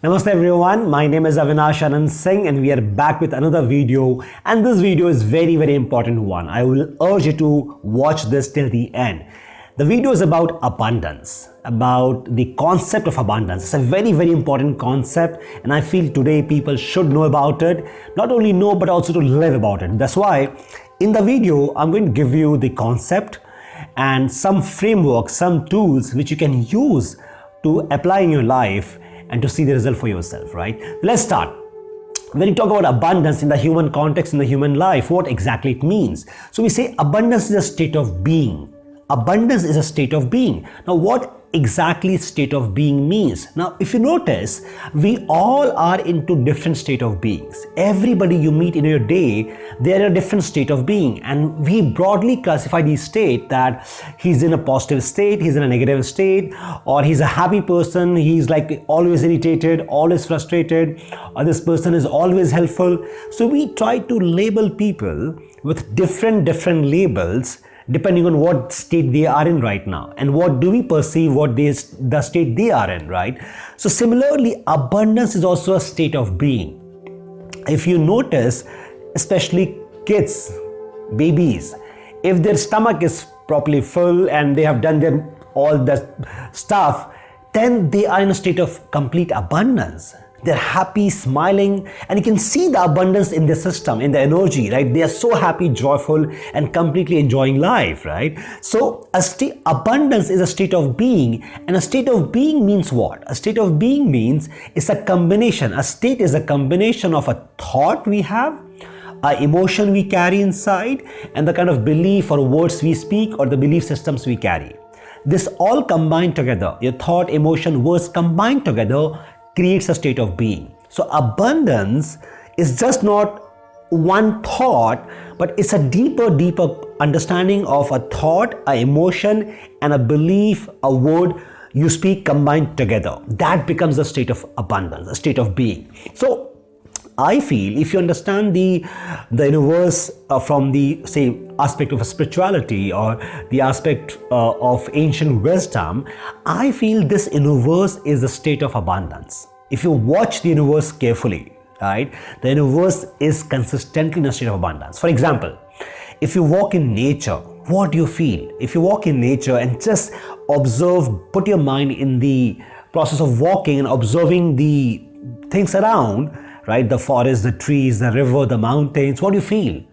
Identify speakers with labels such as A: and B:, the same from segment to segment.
A: Namaste everyone, my name is Avinash Anand Singh and we are back with another video, and this video is very important one. I will urge you to watch this till the end. The video is about abundance, about the concept of abundance. It's a very important concept, and I feel today people should know about it. Not only know but also to live about it. That's why in the video I'm going to give you the concept and some framework, some tools which you can use to apply in your life and to see the result for yourself, right? Let's start. When you talk about abundance in the human context, in the human life, what exactly it means? So we say abundance is a state of being. Abundance is a state of being. Now, what exactly state of being means? Now, if you notice, we all are into different state of beings. Everybody you meet in your day, they're in a different state of being, and we broadly classify these state that he's in a positive state, he's in a negative state, or he's a happy person, he's like always irritated, always frustrated, or this person is always helpful. So we try to label people with different labels depending on what state they are in right now and what do we perceive the state they are in, right? So similarly, abundance is also a state of being. If you notice, especially kids, babies, if their stomach is properly full and they have done all the stuff, then they are in a state of complete abundance. They're happy, smiling, and you can see the abundance in their system, in the energy, right? They are so happy, joyful, and completely enjoying life, right? So abundance is a state of being, and a state of being means what? A state of being means it's a combination. A state is a combination of a thought we have, an emotion we carry inside, and the kind of belief or words we speak or the belief systems we carry. This all combined together, your thought, emotion, words combined together creates a state of being. So abundance is just not one thought, but it's a deeper understanding of a thought, an emotion, and a belief, a word you speak combined together. That becomes a state of abundance, a state of being. So I feel if you understand the universe from the aspect of a spirituality or the aspect of ancient wisdom, I feel this universe is a state of abundance. If you watch the universe carefully, right, the universe is consistently in a state of abundance. For example, if you walk in nature, what do you feel? If you walk in nature and just observe, put your mind in the process of walking and observing the things around, right, the forest, the trees, the river, the mountains, what do you feel?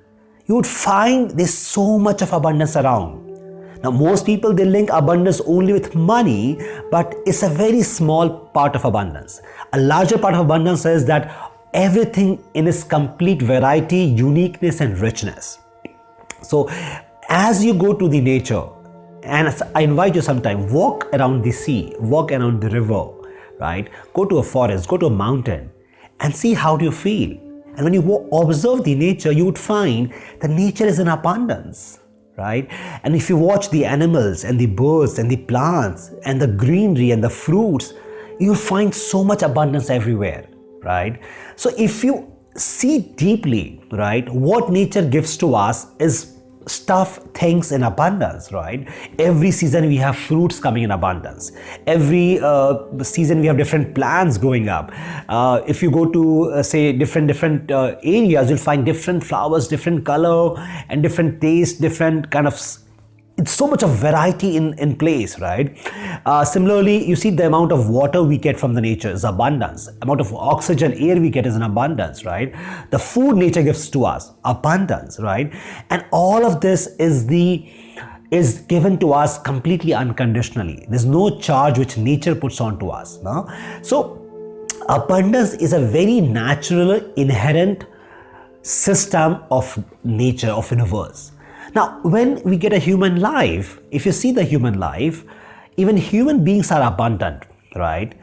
A: You would find there's so much of abundance around. Now, most people, they link abundance only with money, but it's a very small part of abundance. A larger part of abundance is that everything in its complete variety, uniqueness, and richness. So, as you go to the nature, and I invite you sometime, walk around the sea, walk around the river, right? Go to a forest, go to a mountain, and see how do you feel. And when you observe the nature, you would find that nature is in abundance, right? And if you watch the animals and the birds and the plants and the greenery and the fruits, you find so much abundance everywhere, right? So if you see deeply, right, what nature gives to us is stuff, things in abundance, right? Every season we have fruits coming in abundance. Every season we have different plants growing up. If you go to say different areas, you'll find different flowers, different color and different taste, different kind of, it's so much of variety in place, right? Similarly, you see the amount of water we get from the nature is abundance. Amount of oxygen, air we get is an abundance, right? The food nature gives to us, abundance, right? And all of this is given to us completely unconditionally. There's no charge which nature puts on to us. No? So abundance is a very natural, inherent system of nature, of universe. Now, when we get a human life, if you see the human life, even human beings are abundant, right?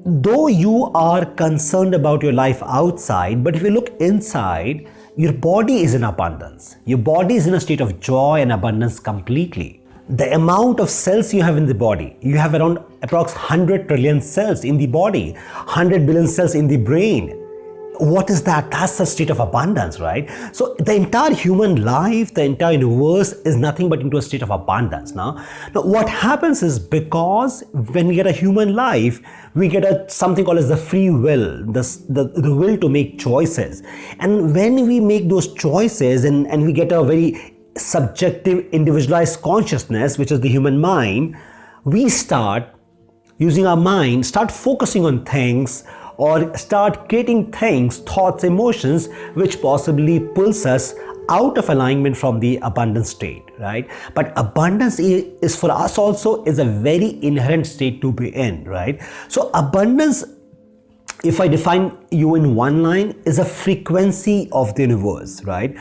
A: Though you are concerned about your life outside, but if you look inside, your body is in abundance. Your body is in a state of joy and abundance completely. The amount of cells you have in the body, you have around approx 100 trillion cells in the body, 100 billion cells in the brain. What is that? That's the state of abundance, right? So the entire human life, the entire universe is nothing but into a state of abundance. Now what happens is, because when we get a human life, we get something called as the free will, the will to make choices. And when we make those choices and we get a very subjective, individualized consciousness, which is the human mind, we start using our mind, start focusing on things, or start creating things, thoughts, emotions, which possibly pulls us out of alignment from the abundant state, right? But abundance is for us also is a very inherent state to be in, right? So abundance, if I define you in one line, is a frequency of the universe, right?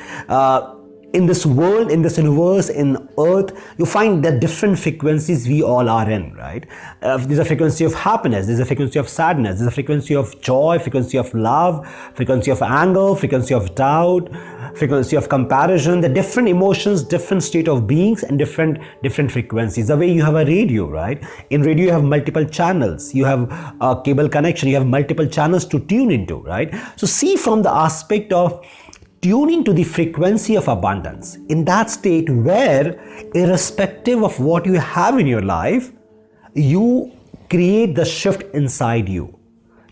A: In this world, in this universe, in earth, you find that different frequencies we all are in, right? There's a frequency of happiness, there's a frequency of sadness, there's a frequency of joy, frequency of love, frequency of anger, frequency of doubt, frequency of comparison. The different emotions, different state of beings, and different frequencies. The way you have a radio, right? In radio you have multiple channels, you have a cable connection, you have multiple channels to tune into, right? So see, from the aspect of tuning to the frequency of abundance, in that state where, irrespective of what you have in your life, you create the shift inside you.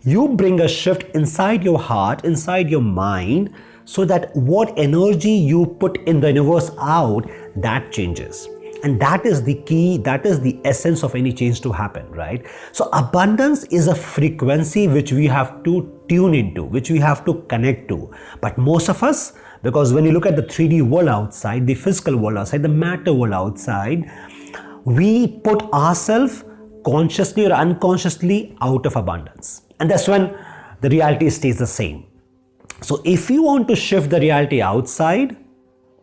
A: You bring a shift inside your heart, inside your mind, so that what energy you put in the universe out, that changes. And that is the key, that is the essence of any change to happen, right? So abundance is a frequency which we have to tune into, which we have to connect to. But most of us, because when you look at the 3D world outside, the physical world outside, the matter world outside, we put ourselves consciously or unconsciously out of abundance. And that's when the reality stays the same. So if you want to shift the reality outside,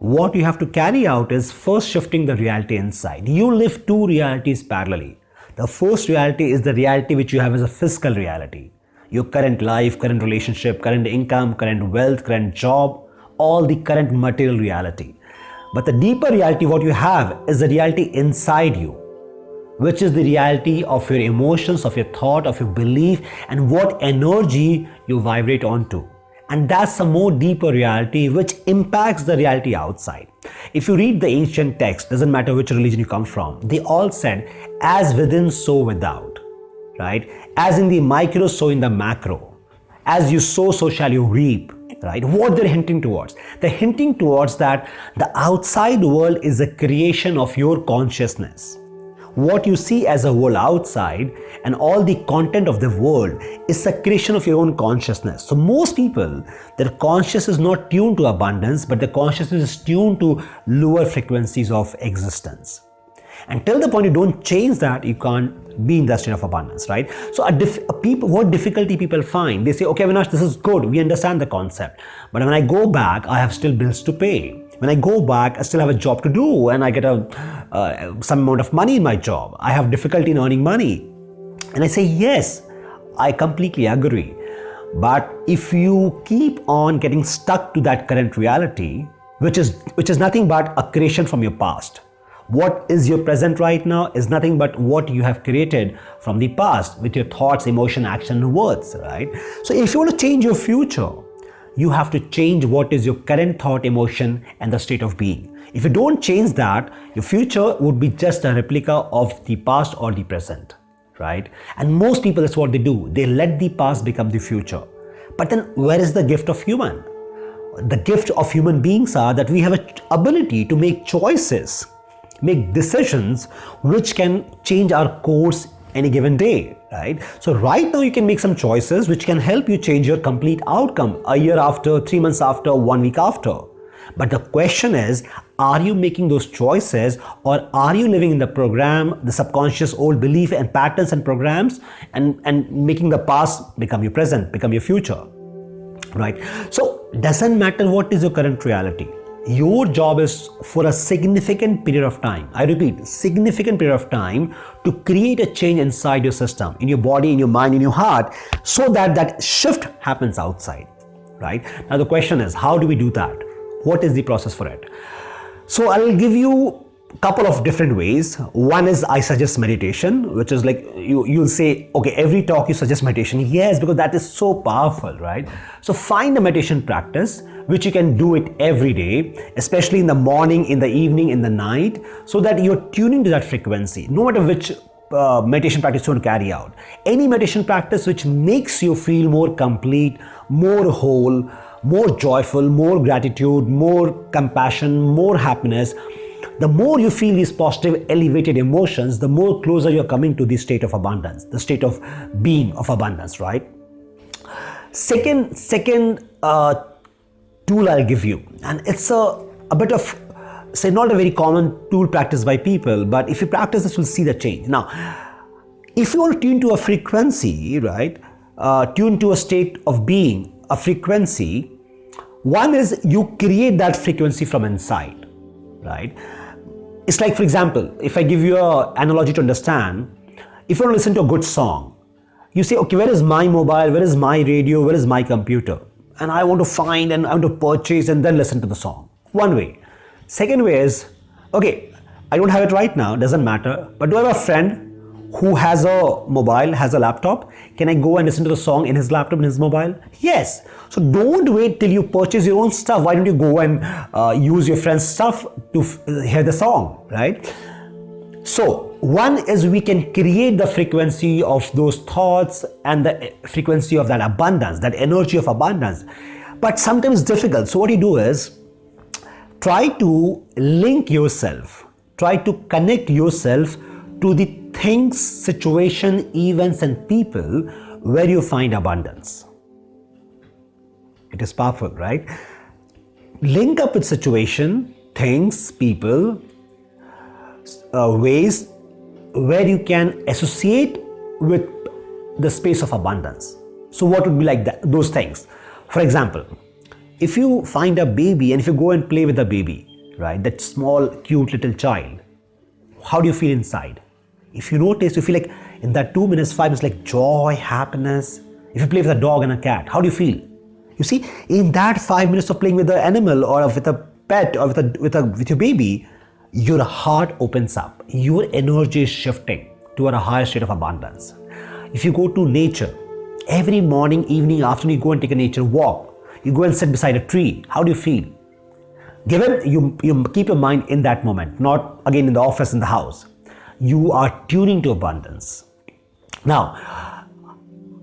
A: what you have to carry out is first shifting the reality inside. You live two realities parallelly. The first reality is the reality which you have as a physical reality. Your current life, current relationship, current income, current wealth, current job, all the current material reality. But the deeper reality, what you have, is the reality inside you, which is the reality of your emotions, of your thought, of your belief, and what energy you vibrate onto. And that's a more deeper reality which impacts the reality outside. If you read the ancient text, doesn't matter which religion you come from, they all said, as within, so without, right? As in the micro, so in the macro. As you sow, so shall you reap, right? What they're hinting towards? They're hinting towards that the outside world is a creation of your consciousness. What you see as a world outside and all the content of the world is a creation of your own consciousness. So most people, their consciousness is not tuned to abundance, but the consciousness is tuned to lower frequencies of existence. Until the point you don't change that, you can't be in the state of abundance, right? So what difficulty people find, they say, okay, Avinash, this is good, we understand the concept, but when I go back, I have still bills to pay. When I go back, I still have a job to do and I get some amount of money in my job. I have difficulty in earning money. And I say, yes, I completely agree. But if you keep on getting stuck to that current reality, which is nothing but a creation from your past. What is your present right now is nothing but what you have created from the past with your thoughts, emotion, action, and words, right? So if you want to change your future, you have to change what is your current thought, emotion, and the state of being. If you don't change that, your future would be just a replica of the past or the present, right? And most people, that's what they do. They let the past become the future. But then where is the gift of human? The gift of human beings are that we have an ability to make choices, make decisions which can change our course any given day, right? So right now you can make some choices which can help you change your complete outcome a year after, 3 months after, 1 week after. But the question is, are you making those choices or are you living in the program, the subconscious old belief and patterns and programs and making the past become your present, become your future, right? So doesn't matter what is your current reality. Your job is for a significant period of time, I repeat, significant period of time, to create a change inside your system, in your body, in your mind, in your heart, so that that shift happens outside, right? Now the question is, how do we do that? What is the process for it? So I'll give you couple of different ways. One is I suggest meditation, which is like you'll say, okay, every talk you suggest meditation. Yes, because that is so powerful, right? So find a meditation practice which you can do it every day, especially in the morning, in the evening, in the night, so that you're tuning to that frequency, no matter which meditation practice you want to carry out. Any meditation practice which makes you feel more complete, more whole, more joyful, more gratitude, more compassion, more happiness. The more you feel these positive, elevated emotions, the more closer you're coming to the state of abundance, the state of being of abundance, right? Second tool I'll give you, and it's a bit of, say, not a very common tool practiced by people, but if you practice this, you'll see the change. Now, if you want to tune to a frequency, right, tune to a state of being, a frequency, one is you create that frequency from inside, right? It's like, for example, if I give you an analogy to understand, if you want to listen to a good song, you say, okay, where is my mobile, where is my radio, where is my computer? And I want to find and I want to purchase and then listen to the song. One way. Second way is, okay, I don't have it right now, doesn't matter, but do I have a friend who has a mobile, has a laptop? Can I go and listen to the song in his laptop, in his mobile? Yes. So don't wait till you purchase your own stuff. Why don't you go and use your friend's stuff to hear the song, right? So one is we can create the frequency of those thoughts and the frequency of that abundance, that energy of abundance. But sometimes it's difficult. So what you do is try to link yourself, try to connect yourself to the things, situation, events, and people where you find abundance. It is powerful, right? Link up with situation, things, people, ways where you can associate with the space of abundance. So what would be like that, those things? For example, if you find a baby and if you go and play with a baby, right, that small, cute little child, how do you feel inside? If you notice, you feel like in that 2 minutes, 5 minutes, like joy, happiness. If you play with a dog and a cat, how do you feel? You see, in that 5 minutes of playing with an animal or with a pet or with your baby, your heart opens up. Your energy is shifting toward a higher state of abundance. If you go to nature, every morning, evening, afternoon, you go and take a nature walk. You go and sit beside a tree. How do you feel? Given you keep your mind in that moment, not again in the office, in the house. You are tuning to abundance. Now,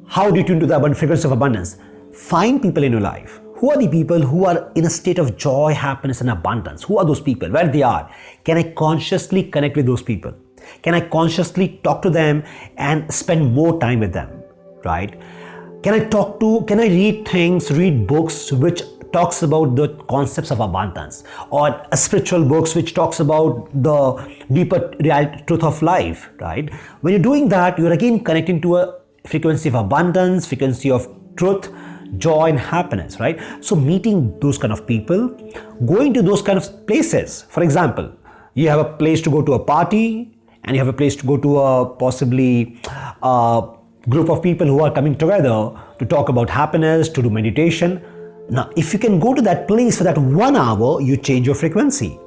A: how do you tune to the frequency of abundance? Find people in your life. Who are the people who are in a state of joy, happiness, and abundance? Who are those people? Where they are? Can I consciously connect with those people? Can I consciously talk to them and spend more time with them? Right? Can I read things, read books which talks about the concepts of abundance, or spiritual books which talks about the deeper truth of life, right? When you're doing that, you're again connecting to a frequency of abundance, frequency of truth, joy and happiness, right? So meeting those kind of people, going to those kind of places. For example, you have a place to go to a party and you have a place to go to a possibly group of people who are coming together to talk about happiness, to do meditation. Now, if you can go to that place for that 1 hour, you change your frequency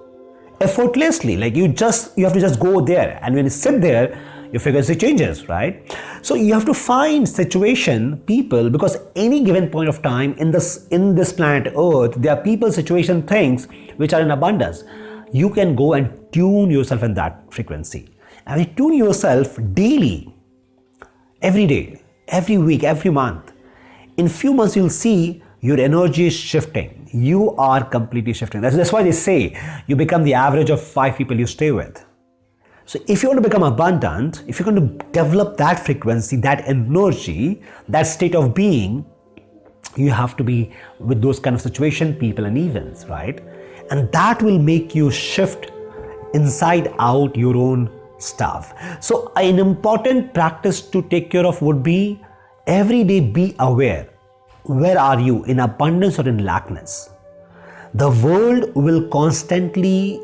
A: effortlessly. Like you have to just go there, and when you sit there, your frequency changes, right? So you have to find situation, people, because any given point of time in this planet Earth, there are people, situation, things which are in abundance. You can go and tune yourself in that frequency, and you tune yourself daily, every day, every week, every month. In few months, you'll see your energy is shifting. You are completely shifting. That's why they say you become the average of 5 people you stay with. So if you want to become abundant, if you're going to develop that frequency, that energy, that state of being, you have to be with those kind of situation, people and events, right? And that will make you shift inside out your own stuff. So an important practice to take care of would be every day be aware. Where are you, in abundance or in lackness? The world will constantly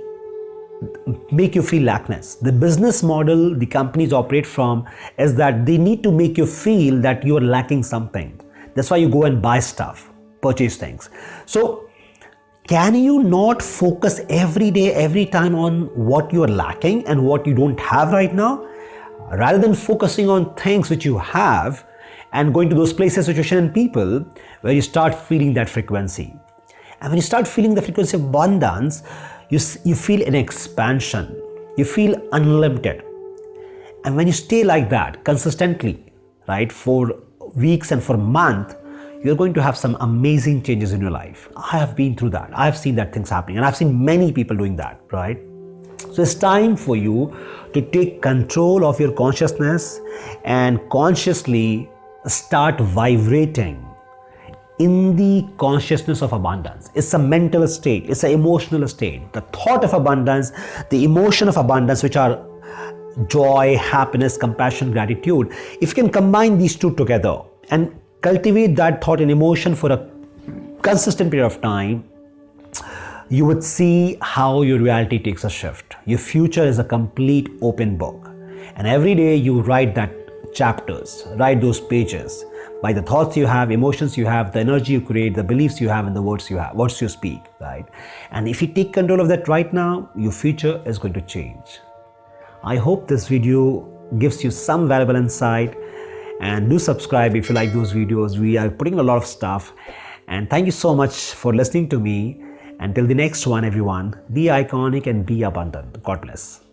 A: make you feel lackness. The business model the companies operate from is that they need to make you feel that you are lacking something. That's why you go and buy stuff, purchase things. So Can you not focus every day, every time on what you are lacking and what you don't have right now? Rather than focusing on things which you have and going to those places, situation and people where you start feeling that frequency. And when you start feeling the frequency of abundance, you feel an expansion. You feel unlimited. And when you stay like that consistently, right, for weeks and for a month, you're going to have some amazing changes in your life. I have been through that. I have seen that things happening, and I've seen many people doing that, right? So it's time for you to take control of your consciousness and consciously start vibrating in the consciousness of abundance. It's a mental state, it's an emotional state. The thought of abundance, the emotion of abundance, which are joy, happiness, compassion, gratitude. If you can combine these two together and cultivate that thought and emotion for a consistent period of time, you would see how your reality takes a shift. Your future is a complete open book. And every day you write that chapters, write those pages by the thoughts you have, emotions you have, the energy you create, the beliefs you have, and the words you have, words you speak, right? And if you take control of that right now, your future is going to change. I hope this video gives you some valuable insight, and do subscribe if you like those videos. We are putting a lot of stuff, and thank you so much for listening to me. Until the next one, everyone, be iconic and be abundant. God bless.